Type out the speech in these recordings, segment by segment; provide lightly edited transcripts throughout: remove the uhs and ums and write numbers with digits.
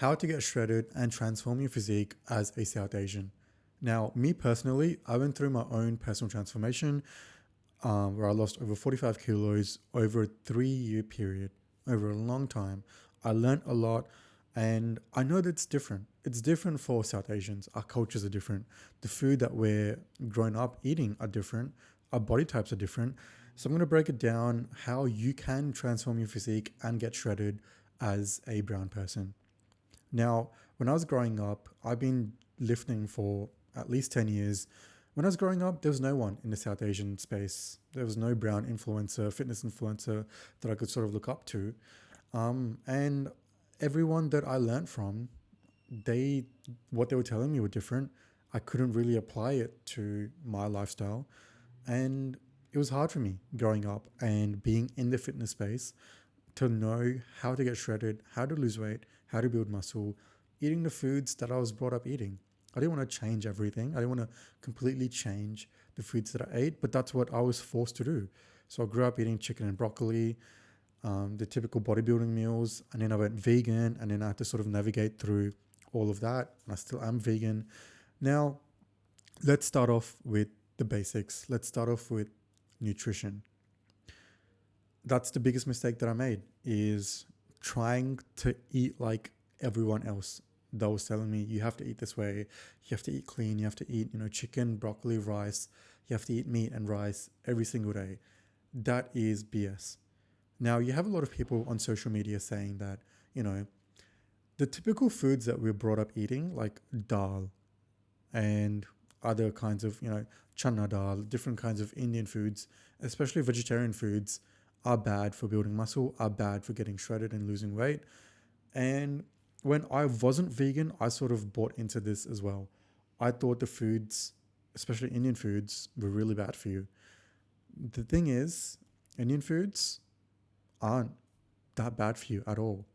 how to get shredded and transform your physique as a South Asian. Now, me personally, I went through my own personal transformation where I lost over 45 kilos over a 3 year period, over a long time. I learned a lot and I know that it's different. It's different for South Asians. Our cultures are different. The food that we're grown up eating are different. Our body types are different. So I'm going to break it down how you can transform your physique and get shredded as a brown person. Now, when I was growing up, I've been lifting for at least 10 years. When I was growing up, there was no one in the South Asian space. There was no brown influencer, fitness influencer that I could sort of look up to. And everyone that I learned from, they what they were telling me were different. I couldn't really apply it to my lifestyle. And it was hard for me growing up and being in the fitness space to know how to get shredded, how to lose weight, how to build muscle, eating the foods that I was brought up eating. I didn't want to change everything. I didn't want to completely change the foods that I ate, but that's what I was forced to do. So I grew up eating chicken and broccoli, the typical bodybuilding meals, and then I went vegan, and then I had to sort of navigate through all of that. And I still am vegan. Now, let's start off with the basics. Let's start off with nutrition. That's the biggest mistake that I made is trying to eat like everyone else that was telling me you have to eat this way, you have to eat clean, you have to eat, chicken, broccoli, rice, you have to eat meat and rice every single day. That is BS. Now you have a lot of people on social media saying that, the typical foods that we're brought up eating, like dal and other kinds of, chana dal, different kinds of Indian foods, especially vegetarian foods, are bad for building muscle, are bad for getting shredded and losing weight. And when I wasn't vegan, I sort of bought into this as well. I thought the foods, especially Indian foods, were really bad for you. The thing is, Indian foods aren't that bad for you at all.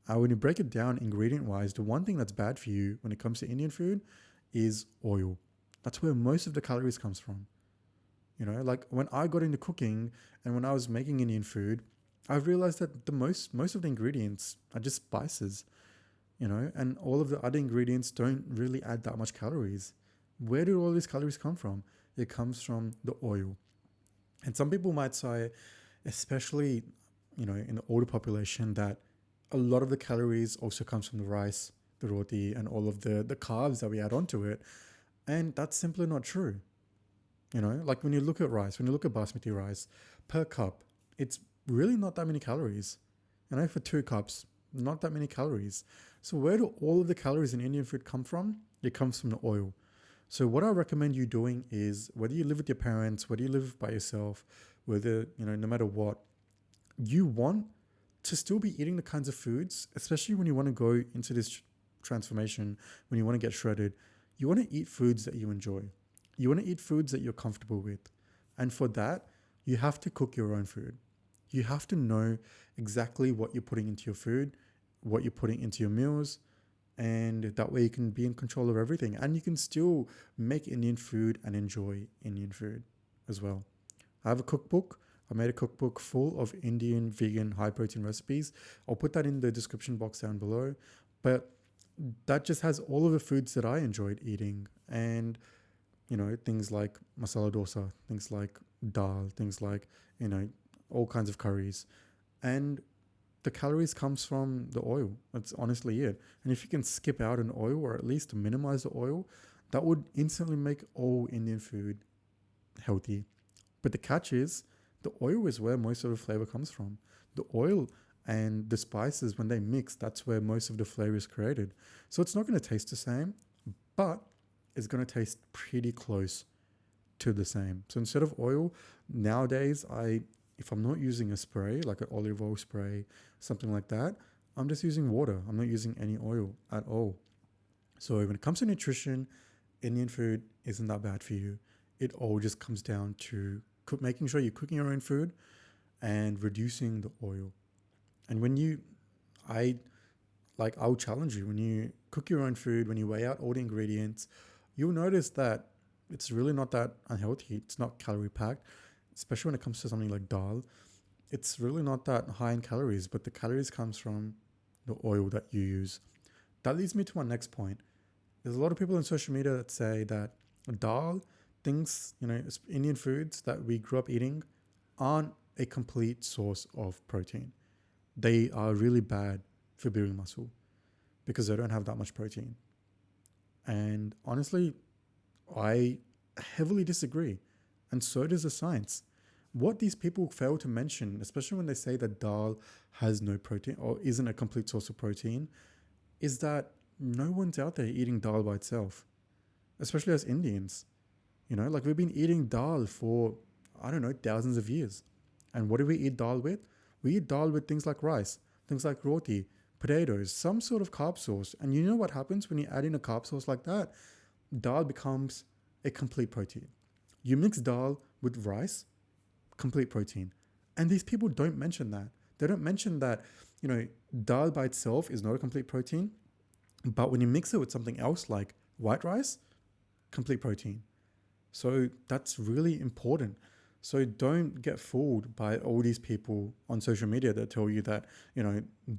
When you break it down ingredient wise, the one thing that's bad for you when it comes to Indian food is oil. That's where most of the calories comes from. Like when I got into cooking and when I was making Indian food, I realized that the most of the ingredients are just spices, and all of the other ingredients don't really add that much calories. Where do all these calories come from? It comes from the oil. And some people might say, especially, in the older population, that a lot of the calories also comes from the rice, the roti, and all of the carbs that we add onto it. And that's simply not true. Like when you look at rice, when you look at basmati rice, per cup, it's really not that many calories. For 2 cups, not that many calories. So where do all of the calories in Indian food come from? It comes from the oil. So what I recommend you doing is whether you live with your parents, whether you live by yourself, whether, no matter what, you want to still be eating the kinds of foods, especially when you want to go into this transformation, when you want to get shredded, you want to eat foods that you enjoy. You want to eat foods that you're comfortable with. And for that, you have to cook your own food. You have to know exactly what you're putting into your food, what you're putting into your meals, and that way you can be in control of everything. And you can still make Indian food and enjoy Indian food as well. I have a cookbook. I made a cookbook full of Indian vegan high protein recipes. I'll put that in the description box down below. But that just has all of the foods that I enjoyed eating. And things like masala dosa, things like dal, things like, all kinds of curries. And the calories comes from the oil. That's honestly it. And if you can skip out an oil or at least minimize the oil, that would instantly make all Indian food healthy. But the catch is the oil is where most of the flavor comes from. The oil and the spices, when they mix, that's where most of the flavor is created. So it's not going to taste the same, but it's going to taste pretty close to the same. So instead of oil, nowadays, if I'm not using a spray, like an olive oil spray, something like that, I'm just using water. I'm not using any oil at all. So when it comes to nutrition, Indian food isn't that bad for you. It all just comes down to making sure you're cooking your own food and reducing the oil. And I'll challenge you, when you cook your own food, when you weigh out all the ingredients, you'll notice that it's really not that unhealthy. It's not calorie packed, especially when it comes to something like dal. It's really not that high in calories, but the calories comes from the oil that you use. That leads me to my next point. There's a lot of people on social media that say that dal, things, Indian foods that we grew up eating aren't a complete source of protein. They are really bad for building muscle because they don't have that much protein. And honestly, I heavily disagree. And so does the science. What these people fail to mention, especially when they say that dal has no protein or isn't a complete source of protein, is that no one's out there eating dal by itself, especially as Indians. Like we've been eating dal for, I don't know, thousands of years. And what do we eat dal with? We eat dal with things like rice, things like roti, potatoes, some sort of carb source. And you know what happens when you add in a carb source like that? Dal becomes a complete protein. You mix dal with rice, complete protein. And these people don't mention that. They don't mention that, dal by itself is not a complete protein, but when you mix it with something else like white rice, complete protein. So that's really important. So don't get fooled by all these people on social media that tell you that,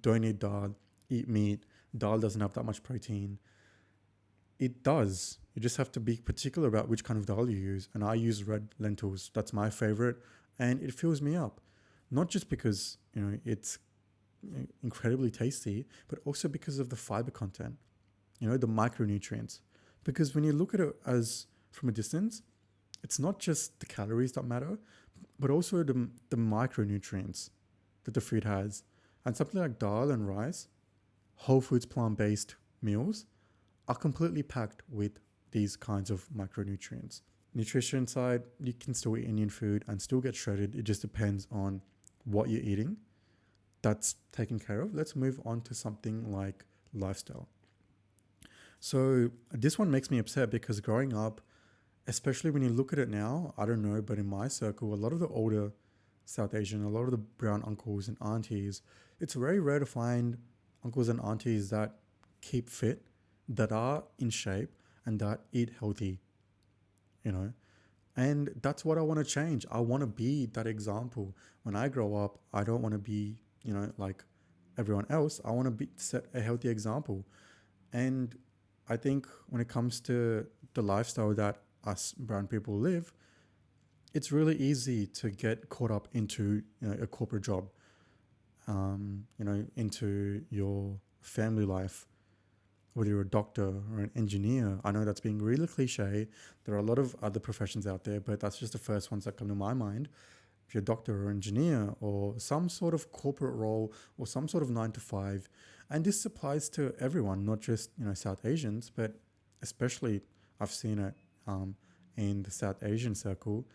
don't eat dal, eat meat. Dal doesn't have that much protein. It does. You just have to be particular about which kind of dal you use. And I use red lentils. That's my favorite. And it fills me up. Not just because, it's incredibly tasty, but also because of the fiber content, the micronutrients. Because when you look at it as from a distance, it's not just the calories that matter, but also the micronutrients that the food has. And something like dal and rice, whole foods plant-based meals, are completely packed with these kinds of micronutrients. Nutrition side, you can still eat Indian food and still get shredded. It just depends on what you're eating. That's taken care of. Let's move on to something like lifestyle. So this one makes me upset because growing up, especially when you look at it now, I don't know, but in my circle, a lot of the older South Asian, a lot of the brown uncles and aunties, it's very rare to find uncles and aunties that keep fit, that are in shape, and that eat healthy, you know? And that's what I want to change. I want to be that example. When I grow up, I don't want to be, like everyone else. I want to set a healthy example. And I think when it comes to the lifestyle that us brown people live, it's really easy to get caught up into a corporate job, into your family life, whether you're a doctor or an engineer. I know that's being really cliche. There are a lot of other professions out there, but that's just the first ones that come to my mind. If you're a doctor or engineer or some sort of corporate role or some sort of 9 to 5, and this applies to everyone, not just South Asians, but especially I've seen it in the South Asian circle.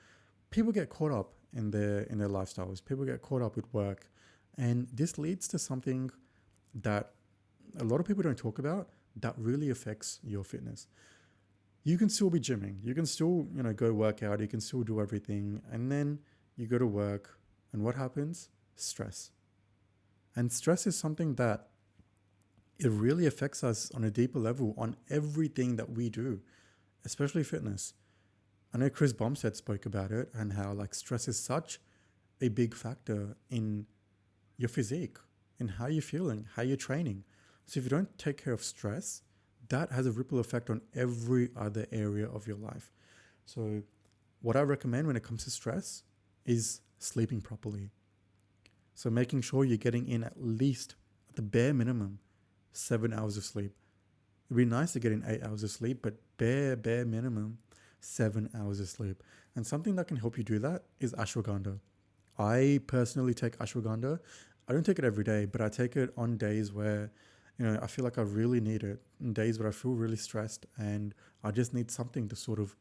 People get caught up in their lifestyles. People get caught up with work, and this leads to something that a lot of people don't talk about that really affects your fitness. You can still be gymming. You can still go work out. You can still do everything, and then you go to work, and what happens? Stress. And stress is something that it really affects us on a deeper level on everything that we do, especially fitness. I know Chris Bumstead spoke about it and how stress is such a big factor in your physique, in how you're feeling, how you're training. So if you don't take care of stress, that has a ripple effect on every other area of your life. So what I recommend when it comes to stress is sleeping properly. So making sure you're getting in at least, at the bare minimum, 7 hours of sleep. It'd be nice to get in 8 hours of sleep, but bare minimum, 7 hours of sleep. And something that can help you do that is ashwagandha. I personally take ashwagandha. I don't take it every day, but I take it on days where, I feel like I really need it. On days where I feel really stressed and I just need something to sort of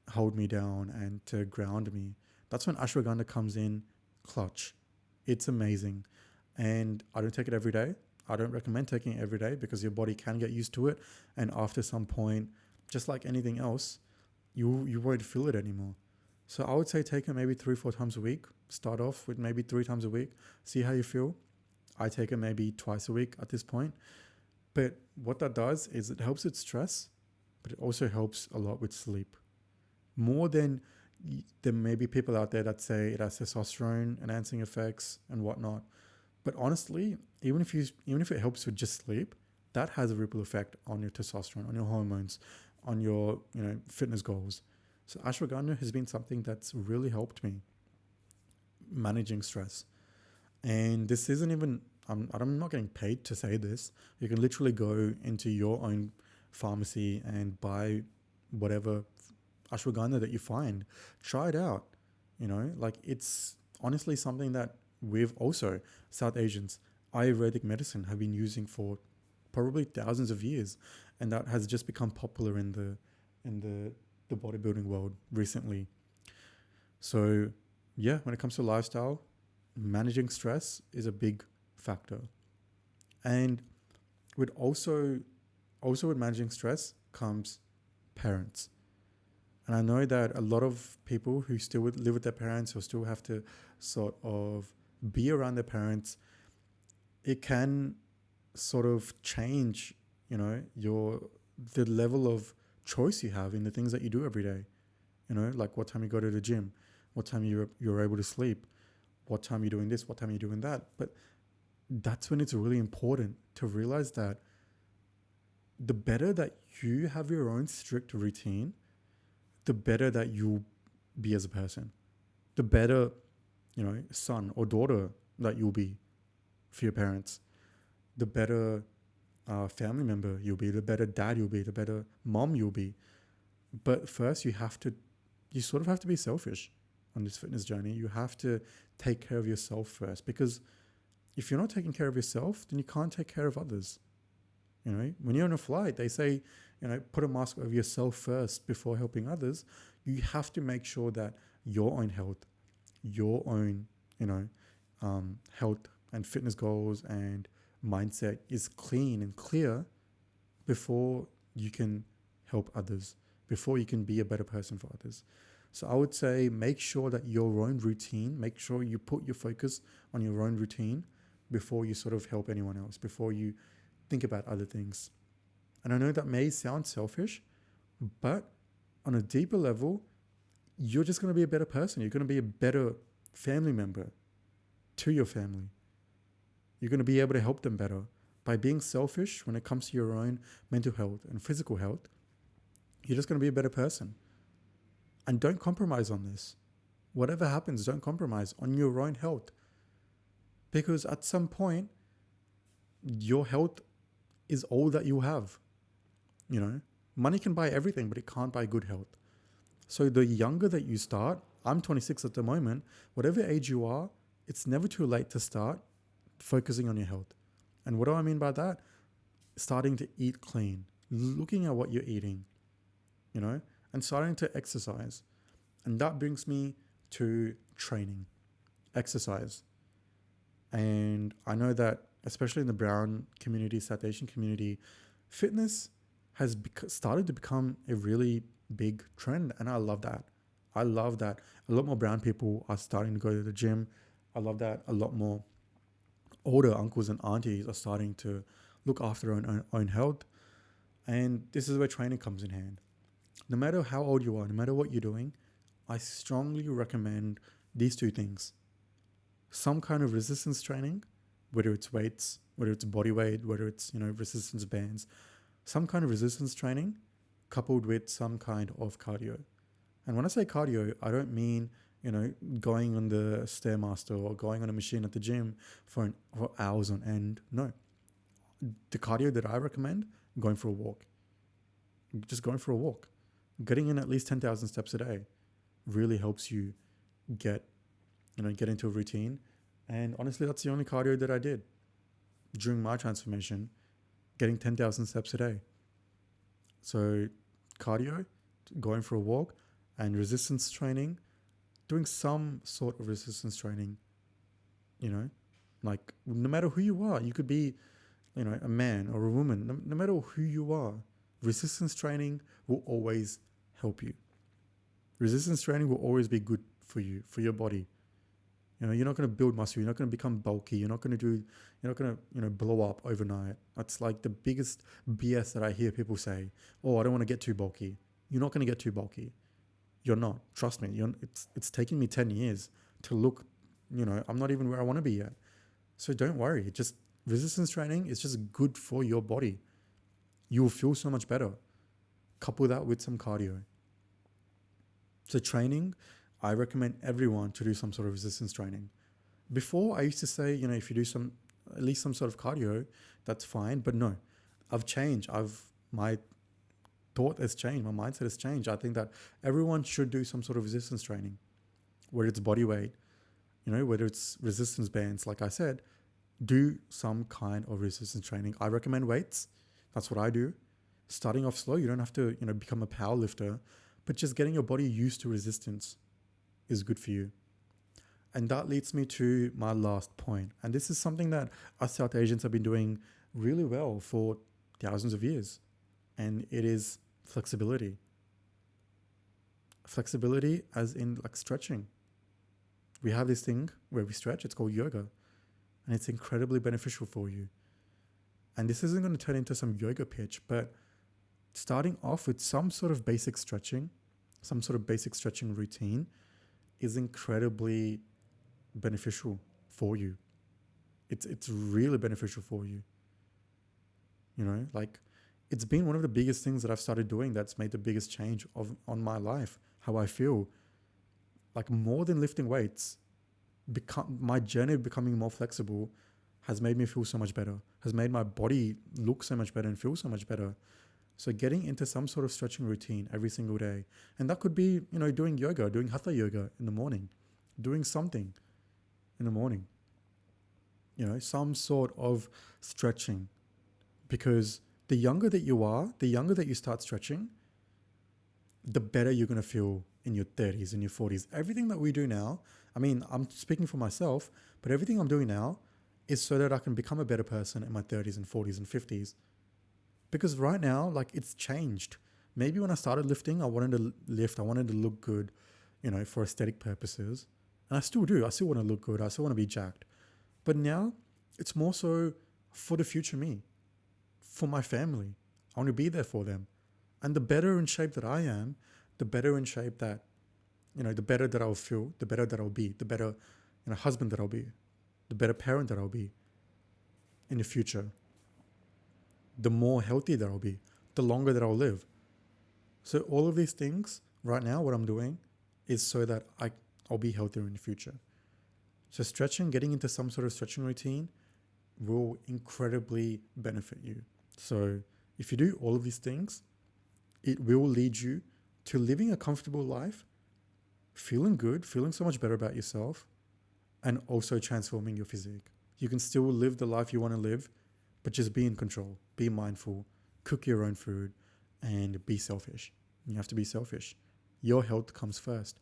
hold me down and to ground me. That's when ashwagandha comes in clutch. It's amazing. And I don't take it every day. I don't recommend taking it every day because your body can get used to it. And after some point, just like anything else, you won't feel it anymore. So I would say take it maybe 3-4 times a week. Start off with maybe 3 times a week. See how you feel. I take it maybe twice a week at this point. But what that does is it helps with stress, but it also helps a lot with sleep. More than there may be people out there that say it has testosterone enhancing effects and whatnot. But honestly, even if it helps with just sleep, that has a ripple effect on your testosterone, on your hormones, on your fitness goals. So ashwagandha has been something that's really helped me managing stress. And this isn't even, I'm not getting paid to say this. You can literally go into your own pharmacy and buy whatever ashwagandha that you find. Try it out. Like it's honestly something that we've also, South Asians, Ayurvedic medicine have been using for probably thousands of years. And that has just become popular in the bodybuilding world recently. So yeah, when it comes to lifestyle, managing stress is a big factor. And with also with managing stress comes parents. And I know that a lot of people who still live with their parents or still have to sort of be around their parents, it can sort of change, the level of choice you have in the things that you do every day. Like what time you go to the gym, what time you're able to sleep, what time you're doing this, what time you're doing that. But that's when it's really important to realize that the better that you have your own strict routine, the better that you'll be as a person, the better, son or daughter that you'll be for your parents, the better family member you'll be, the better dad you'll be, the better mom you'll be. But first, you sort of have to be selfish on this fitness journey. You have to take care of yourself first, because if you're not taking care of yourself, then you can't take care of others. When you're on a flight, they say, put a mask over yourself first before helping others. You have to make sure that your own health, your own, health and fitness goals and mindset is clean and clear before you can help others, before you can be a better person for others. So I would say make sure that your own routine, make sure you put your focus on your own routine before you sort of help anyone else, before you think about other things. And I know that may sound selfish, but on a deeper level, you're just going to be a better person. You're going to be a better family member to your family. You're going to be able to help them better. By being selfish when it comes to your own mental health and physical health, you're just going to be a better person. And don't compromise on this. Whatever happens, don't compromise on your own health. Because at some point, your health is all that you have. Money can buy everything, but it can't buy good health. So the younger that you start, I'm 26 at the moment, whatever age you are, it's never too late to start focusing on your health. And what do I mean by that? Starting to eat clean, looking at what you're eating, and starting to exercise. And that brings me to training, exercise. And I know that, especially in the brown community, South Asian community, fitness has started to become a really big trend. And I love that. I love that a lot more brown people are starting to go to the gym. I love that a lot more older uncles and aunties are starting to look after their own health. And this is where training comes in hand. No matter how old you are, no matter what you're doing, I strongly recommend these two things. Some kind of resistance training, whether it's weights, whether it's body weight, whether it's, resistance bands, some kind of resistance training coupled with some kind of cardio. And when I say cardio, I don't mean, going on the Stairmaster or going on a machine at the gym for hours on end. No. The cardio that I recommend, going for a walk. Just going for a walk. Getting in at least 10,000 steps a day really helps you get into a routine. And honestly, that's the only cardio that I did during my transformation, getting 10,000 steps a day. So cardio, going for a walk, and resistance training, doing some sort of resistance training, like no matter who you are, you could be, a man or a woman, no matter who you are, resistance training will always help you. Resistance training will always be good for you, for your body. You're not going to build muscle. You're not going to become bulky. You're not going to blow up overnight. That's like the biggest BS that I hear people say. Oh, I don't want to get too bulky. You're not going to get too bulky. You're not. Trust me. It's taken me 10 years to look, I'm not even where I want to be yet. So don't worry. Just Resistance training is just good for your body. You will feel so much better. Couple that with some cardio. So training, I recommend everyone to do some sort of resistance training. Before I used to say, if you do at least some sort of cardio, that's fine. But no, I've changed. My thought has changed. My mindset has changed. I think that everyone should do some sort of resistance training, whether it's body weight, whether it's resistance bands. Like I said, do some kind of resistance training. I recommend weights. That's what I do. Starting off slow. You don't have to, become a power lifter, but just getting your body used to resistance is good for you. And that leads me to my last point. And this is something that us South Asians have been doing really well for thousands of years. And it is flexibility. Flexibility as in like stretching. We have this thing where we stretch. It's called yoga. And it's incredibly beneficial for you. And this isn't going to turn into some yoga pitch, but starting off with some sort of basic stretching, some sort of basic stretching routine is incredibly beneficial for you. It's really beneficial for you. Like it's been one of the biggest things that I've started doing that's made the biggest change on my life, how I feel. Like more than lifting weights, my journey of becoming more flexible has made me feel so much better, has made my body look so much better and feel so much better. So getting into some sort of stretching routine every single day. And that could be, doing yoga, doing hatha yoga in the morning, doing something in the morning, some sort of stretching. Because the younger that you are, the younger that you start stretching, the better you're going to feel in your 30s and your 40s. Everything that we do now, I'm speaking for myself, but everything I'm doing now is so that I can become a better person in my 30s and 40s and 50s. Because right now, like it's changed. Maybe when I started lifting, I wanted to lift, I wanted to look good, for aesthetic purposes. And I still do. I still want to look good. I still want to be jacked. But now it's more so for the future me, for my family. I want to be there for them. And the better in shape that I am, the better in shape that, the better that I'll feel, the better that I'll be, the better, husband that I'll be, the better parent that I'll be in the future. The more healthy that I'll be, the longer that I'll live. So all of these things right now, what I'm doing is so that I'll be healthier in the future. So stretching, getting into some sort of stretching routine will incredibly benefit you. So if you do all of these things, it will lead you to living a comfortable life, feeling good, feeling so much better about yourself, and also transforming your physique. You can still live the life you want to live, but just be in control, be mindful, cook your own food, and be selfish. You have to be selfish. Your health comes first.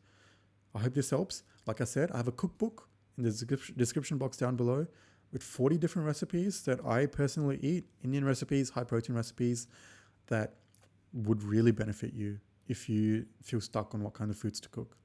I hope this helps. Like I said, I have a cookbook in the description box down below with 40 different recipes that I personally eat, Indian recipes, high protein recipes that would really benefit you if you feel stuck on what kind of foods to cook.